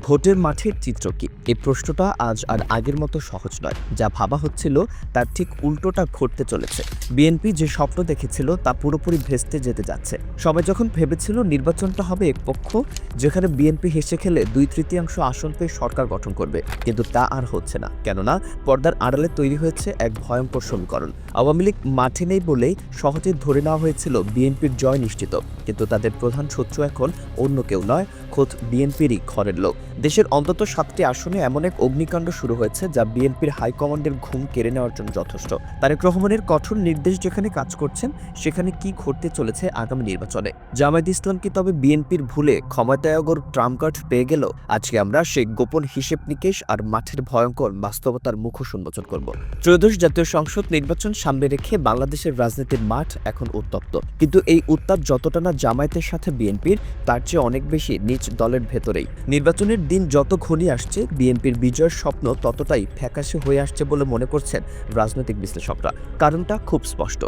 ভোটের মাঠের চিত্র কি? এই প্রশ্নটা আজ আর আগের মতো সহজ নয়। যা ভাবা হচ্ছিল তার ঠিক উল্টোটা ঘটতে চলেছে। বিএনপি যে স্বপ্ন দেখেছিল তা পুরোপুরি ভেস্তে যেতে যাচ্ছে। সবাই যখন ভেবেছিল নির্বাচনটা হবে একপক্ষ, যেখানে বিএনপি হেসে খেলে 2/3 আসন পেয়ে সরকার গঠন করবে, কিন্তু তা আর হচ্ছে না। কেননা পর্দার আড়ালে তৈরি হয়েছে এক ভয়ঙ্কর সমীকরণ। আওয়ামী লীগ মাঠে নেই বলেই সহজে ধরে নেওয়া হয়েছিল বিএনপির জয় নিশ্চিত, কিন্তু তাদের প্রধান শত্রু এখন অন্য কেউ নয়, খোদ বিএনপিরই ঘরের লোক। দেশের অন্তত 7টি আসনে এমন এক অগ্নিকাণ্ড শুরু হয়েছে যা বিএনপির হাইকমান্ডের ঘুম কেড়ে নেওয়ার জন্য যথেষ্ট। তারেক রহমানের কঠোর নির্দেশ যেখানে কাজ করছেন, সেখানে কি ঘটতে চলেছে আগামী নির্বাচনে? জামায়াত ইসলাম কি তবে বিএনপির ভুলে ক্ষমতায়গর ট্রাম্প কার্ড পেয়ে গেল? আজকে আমরা সেই গোপন হিসেব নিকেশ আর মাঠের ভয়ঙ্কর বাস্তবতার মুখোশ উন্মোচন করব। ত্রয়োদশ জাতীয় সংসদ নির্বাচন সামনে রেখে বাংলাদেশের রাজনীতির মাঠ এখন উত্তপ্ত, কিন্তু এই উত্তাপ যতটা না জামায়াতের সাথে বিএনপির, তার চেয়ে অনেক বেশি নিজ দলের ভেতরেই। নির্বাচনের দিন যত ঘনিয়ে আসছে, বিএনপির বিজয়ের স্বপ্ন ততটাই ফ্যাকাশে হয়ে আসছে বলে মনে করছেন রাজনৈতিক বিশ্লেষকরা। কারণটা খুব স্পষ্ট।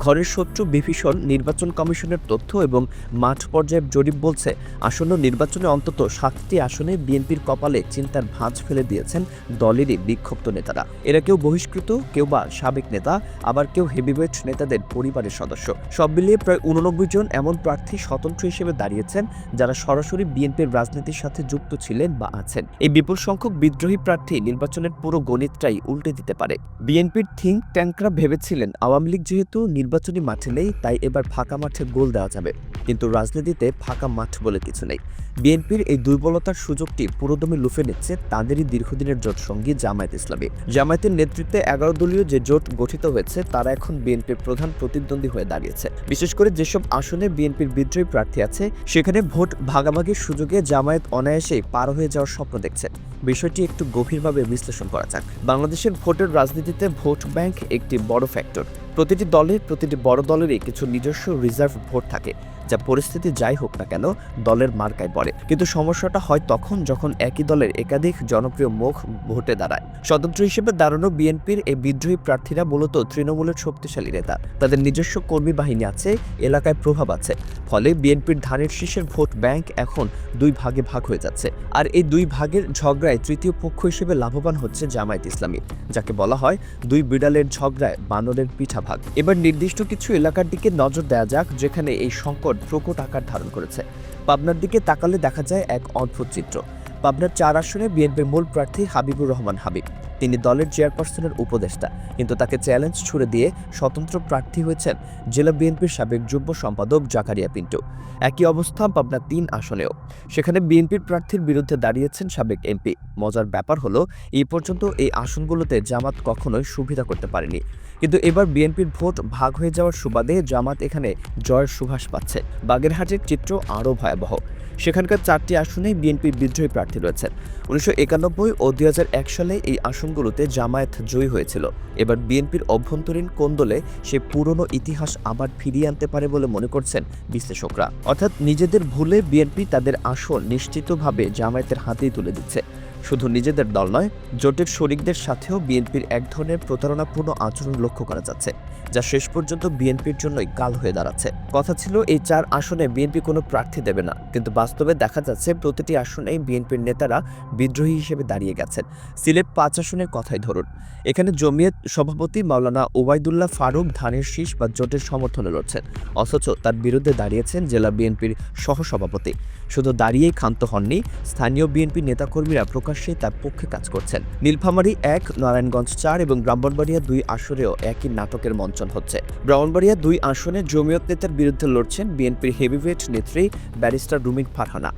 ঘরের শত্রু বিভীষণ নির্বাচন কমিশনের তথ্য এবং মাঠ পর্যায়ের জরিপ বলছে, আসন্ন নির্বাচনে অন্তত 7টি আসনে বিএনপির কপালে চিন্তার ভাঁজ ফেলে দিয়েছেন দলেরই বিক্ষুব্ধ নেতারা। এরা কেউ বহিষ্কৃত, কেউ বা সাবেক নেতা, আবার কেউ হেভিওয়েট নেতাদের পরিবারের সদস্য। সব মিলিয়ে প্রায় 89 জন এমন প্রার্থী স্বতন্ত্র হিসেবে দাঁড়িয়েছেন যারা সরাসরি বিএনপির রাজনীতির সাথে যুক্ত ছিলেন বা আছেন। এই বিপুল সংখ্যক বিদ্রোহী প্রার্থী নির্বাচনের পুরো গণিতটাই উল্টে দিতে পারে। বিএনপির থিঙ্ক ট্যাঙ্করা ভেবেছিলেন আওয়ামী লীগ যেহেতু নির্বাচনী মাঠে নেই, তাই এবার ফাঁকা মাঠে গোল দেওয়া যাবে, কিন্তু রাজনীতিতে ফাঁকা মাঠ বলে কিছু নেই। বিএনপির এই দুর্বলতার সুযোগটি পুরোদমে লুফে নিচ্ছে তাদেরই দীর্ঘদিনের জোট সঙ্গী জামায়াত ইসলামী। জামায়াতের নেতৃত্বে 11 দলীয় যে জোট গঠিত হয়েছে, তারা এখন বিএনপির প্রধান প্রতিদ্বন্দ্বী হয়ে দাঁড়িয়েছে। বিশেষ করে যেসব আসনে বিএনপির বিদ্রোহী প্রার্থী আছে, সেখানে ভোট ভাগাভাগির সুযোগে জামায়াত অনায়াসেই পার হয়ে যাওয়ার স্বপ্ন দেখছে। বিষয়টি একটু গভীরভাবে বিশ্লেষণ করা যাক। বাংলাদেশের ভোটের রাজনীতিতে ভোট ব্যাংক একটি বড় ফ্যাক্টর। প্রতিটি বড় দলেরই কিছু নিজস্ব রিজার্ভ ভোট থাকে, যা পরিস্থিতি যাই হোক না কেন দলের মার্কায় পড়ে। কিন্তু সমস্যাটা হয় তখন যখন একই দলের একাধিক জনপ্রিয় মুখ ভোটে দাঁড়ায়। স্বতন্ত্র হিসেবে দাঁড়ানো বিএনপির এই বিদ্রোহী প্রার্থীরা মূলত তৃণমূলের শক্তিশালী নেতা। তাদের নিজস্ব কর্মী বাহিনী আছে, এলাকায় প্রভাব আছে। ফলে বিএনপির ধানের শীষের ভোট ব্যাংক এখন 2 ভাগে ভাগ হয়ে যাচ্ছে। আর এই 2 ভাগের ঝগড়ায় তৃতীয় পক্ষ হিসেবে লাভবান হচ্ছে জামায়াত ইসলামী, যাকে বলা হয় 2 বিড়ালের ঝগড়ায় বানরের পিঠা ভাগ। এবার নির্দিষ্ট কিছু এলাকার দিকে নজর দেওয়া যাক, যেখানে এই সংকট প্রকট আকার ধারণ করেছে। পাবনার দিকে তাকালে দেখা যায় এক অদ্ভুত চিত্র। পাবনার 4 আসনে বিএনপির মূল প্রার্থী হাবিবুর রহমান হাবিব। তিনি দলের চেয়ারপারসনের উপদেষ্টা, কিন্তু তাকে চ্যালেঞ্জ ছুড়ে দিয়ে স্বতন্ত্র প্রার্থী হয়েছেন জেলা বিএনপির সাবেক যুগ্ম সম্পাদক জাকারিয়া পিন্টু। একই অবস্থা পাবনা 3 আসনেও। সেখানে বিএনপির প্রার্থীর বিরুদ্ধে দাঁড়িয়েছেন সাবেক এমপি। মজার ব্যাপার হলো, এই পর্যন্ত এই আসনগুলোতে জামাত কখনোই সুবিধা করতে পারেনি, কিন্তু এবার বিএনপির ভোট ভাগ হয়ে যাওয়ার সুবাদে জামাত এখানে জয়ের সুবাস পাচ্ছে। বাগেরহাটের চিত্র আরও ভয়াবহ। সেখানকার 4টি আসনে বিএনপির বিদ্রোহী প্রার্থী রয়েছেন। 1991 ও 2001 সালে এই আসনগুলোতে জামায়াত জয়ী হয়েছিল। এবার বিএনপির অভ্যন্তরীণ কোন্দলে সে পুরনো ইতিহাস আবার ফিরিয়ে আনতে পারে বলে মনে করছেন বিশ্লেষকরা। অর্থাৎ নিজেদের ভুলে বিএনপি তাদের আসন নিশ্চিতভাবে জামায়াতের হাতেই তুলে দিচ্ছে। শুধু নিজেদের দল নয়, জোটের শরিকদের সাথেও বিএনপির এক ধরনের প্রতারণাপূর্ণ আচরণ লক্ষ্য করা যাচ্ছে, যা শেষ পর্যন্ত বিএনপির জন্যই কাল হয়ে দাঁড়াচ্ছে। কথা ছিল এই 4 আসনে বিএনপি কোনো প্রার্থী দেবে না, কিন্তু বাস্তবে দেখা যাচ্ছে প্রতিটি আসনেই বিএনপির নেতারা বিদ্রোহী হিসেবে দাঁড়িয়ে গেছেন। সিলেট 5 আসনের কথাই ধরুন। এখানে জমিয়ত সভাপতি মাওলানা ওবায়দুল্লাহ ফারুক ধানের শীষ বা জোটের সমর্থনে লড়ছেন, অথচ তার বিরুদ্ধে দাঁড়িয়েছেন জেলা বিএনপির সহসভাপতি। শুধু দাঁড়িয়েই ক্ষান্ত হননি, স্থানীয় বিএনপি নেতাকর্মীরা প্রকাশ্যে তার পক্ষে কাজ করছেন। নীলফামারী 1, নারায়ণগঞ্জ 4 এবং ব্রাহ্মণবাড়িয়া 2 আসনেও একই নাটকের মঞ্চন হচ্ছে। ব্রাহ্মণবাড়িয়া 2 আসনে জমিয়ত নেতার বিরুদ্ধে লড়ছেন বিএনপির হেভিওয়েট নেত্রী ব্যারিস্টার রুমিন ফারহানা।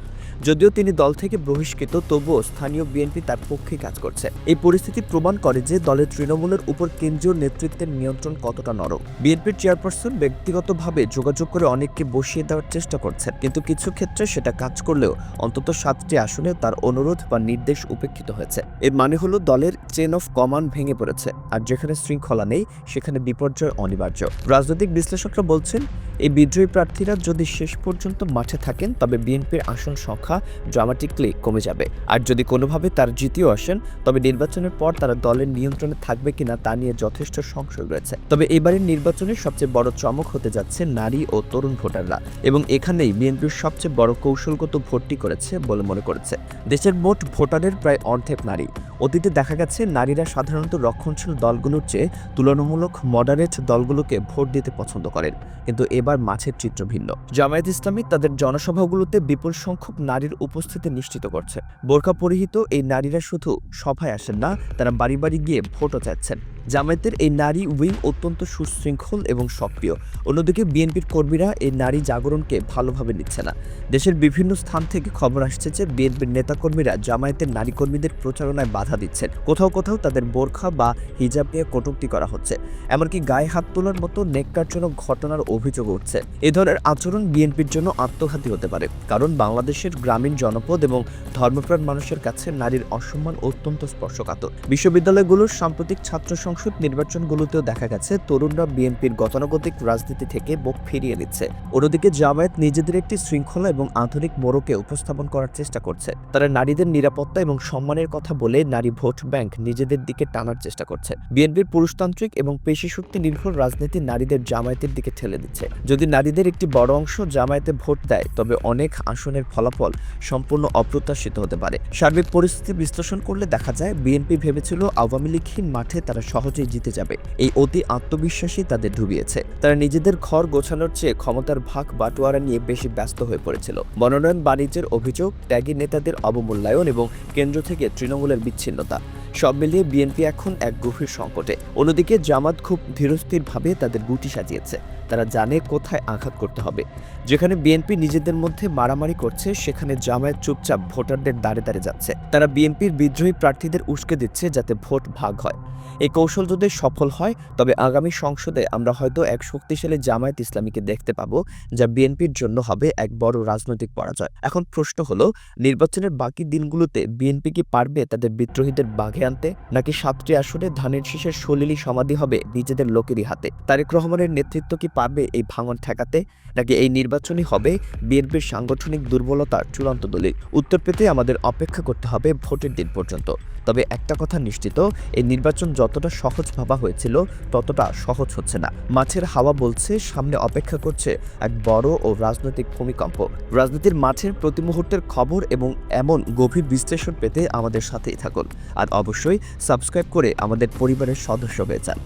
যদিও তিনি দল থেকে বহিষ্কৃত, তবুও স্থানীয় বিএনপি তার পক্ষে কাজ করছে। এই পরিস্থিতি প্রমাণ করে যে দলের তৃণমূলের উপর কেন্দ্রীয় নেতৃত্বের নিয়ন্ত্রণ কতটা নরম। বিএনপির চেয়ারপারসন ব্যক্তিগতভাবে যোগাযোগ করে অনেককে বসিয়ে দেওয়ার চেষ্টা করছেন, কিন্তু কিছু ক্ষেত্রে সেটা কাজ করলেও অন্তত 7টি আসনে তার অনুরোধ বা নির্দেশ উপেক্ষিত হয়েছে। এর মানে হলো দলের চেন অফ কমান্ড ভেঙে পড়েছে, আর যেখানে শৃঙ্খলা নেই সেখানে বিপর্যয় অনিবার্য। রাজনৈতিক বিশ্লেষকরা বলছেন, এই বিদ্রোহী প্রার্থীরা যদি শেষ পর্যন্ত মাঠে থাকেন তবে বিএনপির আসন সংখ্যা ড্রামাটিকলি কমে যাবে। আর যদি কোনোভাবে তারা জিতেও আসেন তবে নির্বাচনের পর তারা দলের নিয়ন্ত্রণে থাকবে কিনা তা নিয়ে যথেষ্ট সংশয় রয়েছে। তবে এবারের নির্বাচনের সবচেয়ে বড় চমক হতে যাচ্ছে নারী ও তরুণ ভোটাররা, এবং এখানেই বিএনপির সবচেয়ে বড় কৌশলগত ভোটটি করেছে বলে মনে করেছে। দেশের মোট ভোটারের প্রায় অর্ধেক নারী। অতীতে দেখা গেছে নারীরা সাধারণত রক্ষণশীল দলগুলোর চেয়ে তুলনামূলক মডারেট দলগুলোকে ভোট দিতে পছন্দ করেন, কিন্তু এবার মাঠের চিত্র ভিন্ন। জামায়াত ইসলামী তাদের জনসভাগুলোতে বিপুল সংখ্যক নারীর উপস্থিতি নিশ্চিত করছে। বোরকা পরিহিত এই নারীরা শুধু সভায় আসেন না, তারা বাড়ি বাড়ি গিয়ে ভোটও চাচ্ছেন। জামায়াতের এই নারী উইং অত্যন্ত সুশৃঙ্খল এবং সক্রিয়। অন্যদিকে বিএনপির কর্মীরা এই নারী জাগরণকে ভালোভাবে নিচ্ছে না। দেশের বিভিন্ন স্থান থেকে খবর আসছে যে বিএনপির নেতাকর্মীরা জামায়াতের নারী কর্মীদের প্রচারণায় বাধা দিচ্ছেন। কোথাও কোথাও তাদের বোরখা বা হিজাব নিয়ে কটূক্তি করা হচ্ছে, এমনকি গায়ে হাত তোলার মতো নেক্কারজনক ঘটনার অভিযোগ উঠছে। এ ধরনের আচরণ বিএনপির জন্য আত্মঘাতী হতে পারে, কারণ বাংলাদেশের গ্রামীণ জনপদ এবং ধর্মপ্রাণ মানুষের কাছে নারীর অসম্মান অত্যন্ত স্পর্শকাতর। বিশ্ববিদ্যালয়গুলোর সাম্প্রতিক ছাত্র সংসদ নির্বাচনগুলোতেও দেখা গেছে তরুণরা বিএনপির গতানুগতিক রাজনীতি থেকে মুখ ফিরিয়ে নিচ্ছে। অন্যদিকে জামায়াত নিজেদের একটি শৃঙ্খলা এবং আধুনিক মোড়কে উপস্থাপন করার চেষ্টা করছে। তারা নারীদের নিরাপত্তা এবং সম্মানের কথা বলে নারী ভোট ব্যাংক নিজেদের দিকে টানার চেষ্টা করছে। বিএনপির পুরুষতান্ত্রিক এবং পেশিশক্তি নির্ভর রাজনীতি নারীদের জামায়াতের দিকে ঠেলে দিচ্ছে। যদি নারীদের একটি বড় অংশ জামায়াতে ভোট দেয় তবে অনেক আসনের ফলাফল সম্পূর্ণ অপ্রত্যাশিত হতে পারে। সার্বিক পরিস্থিতি বিশ্লেষণ করলে দেখা যায় বিএনপি ভেবেছিল আওয়ামী লীগহীন মাঠে তারা সহজেই জিতে যাবে। এই অতি আত্মবিশ্বাসী তাদের ডুবিয়েছে। তারা নিজেদের ঘর গোছানোর চেয়ে ক্ষমতার ভাগ বাটোয়ারা নিয়ে বেশি ব্যস্ত হয়ে পড়েছিল। মনোনয়ন বাণিজ্যের অভিযোগ, ত্যাগী নেতাদের অবমূল্যায়ন এবং কেন্দ্র থেকে তৃণমূলের বিচ্ছিন্নতা, সব মিলিয়ে বিএনপি এখন এক গভীর সংকটে। অন্যদিকে জামাত খুব ধীরস্থিরভাবে তাদের গুটি সাজিয়েছে। তারা জানে কোথায় আঘাত করতে হবে। যেখানে বিএনপি নিজেদের মধ্যে মারামারি করছে সেখানে জামায়াত চুপচাপ ভোটারদের দাঁড়ে দাঁড়ে যাচ্ছে। তারা বিএনপির বিদ্রোহী প্রার্থীদের উস্কে দিচ্ছে যাতে ভোট ভাগ হয়। এই কৌশল যদি সফল হয় তবে আগামী সংসদে আমরা হয়তো এক শক্তিশালী জামায়াত ইসলামীকে দেখতে পাবো, যা বিএনপির জন্য হবে এক বড় রাজনৈতিক পরাজয়। এখন প্রশ্ন হলো, নির্বাচনের বাকি দিনগুলোতে বিএনপি কি পারবে তাদের বিদ্রোহীদের বাঘে আনতে, নাকি ৭টি আসনে ধানের শীষের সলিলি সমাধি হবে নিজেদের লোকেরই হাতে? তারেক রহমানের নেতৃত্ব কি পারবে এই ভাঙন ঠেকাতে, নাকি এই নির্বাচনই হবে বিএনপির সাংগঠনিক দুর্বলতার চূড়ান্ত দলিল? উত্তর পেতে আমাদের অপেক্ষা করতে হবে ভোটের দিন পর্যন্ত। তবে একটা কথা নিশ্চিত, এই নির্বাচন যতটা সহজ ভাবা হয়েছিল ততটা সহজ হচ্ছে না। মাঠের হাওয়া বলছে সামনে অপেক্ষা করছে এক বড় ও রাজনৈতিক ভূমিকম্প। রাজনীতির মাঠের প্রতি মুহূর্তের খবর এবং এমন গভীর বিশ্লেষণ পেতে আমাদের সাথেই থাকুন। আর অবশ্যই সাবস্ক্রাইব করে আমাদের পরিবারের সদস্য হয়ে যান।